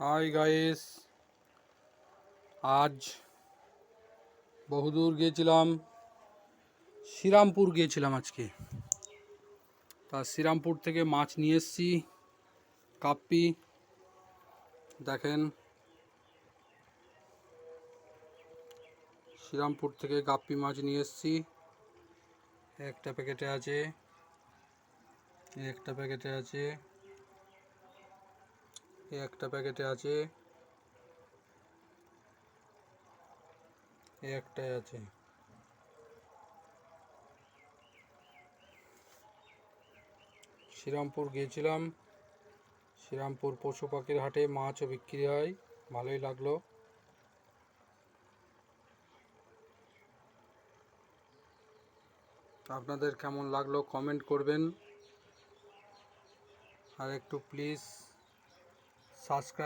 Hi guys, আজ বহুদূর গিয়েছিলাম, শ্রীরামপুর গিয়েছিলাম আজকে। তা শ্রীরামপুর থেকে মাছ নিয়ে এসেছি, কাপ্পি। দেখেন, শ্রীরামপুর থেকে কাপ্পি মাছ নিয়ে এসেছি। একটা প্যাকেটে আছে, একটা প্যাকেটে আছে, একটা প্যাকেটে আছে, একটাই আছে। শ্রীরামপুর গিয়েছিলাম, শ্রীরামপুর পশু পাখির হাটে মাছও বিক্রি হয়, ভালোই লাগলো। আপনাদের কেমন লাগলো কমেন্ট করবেন, আর একটু প্লিজ সাবস্ক্রাইব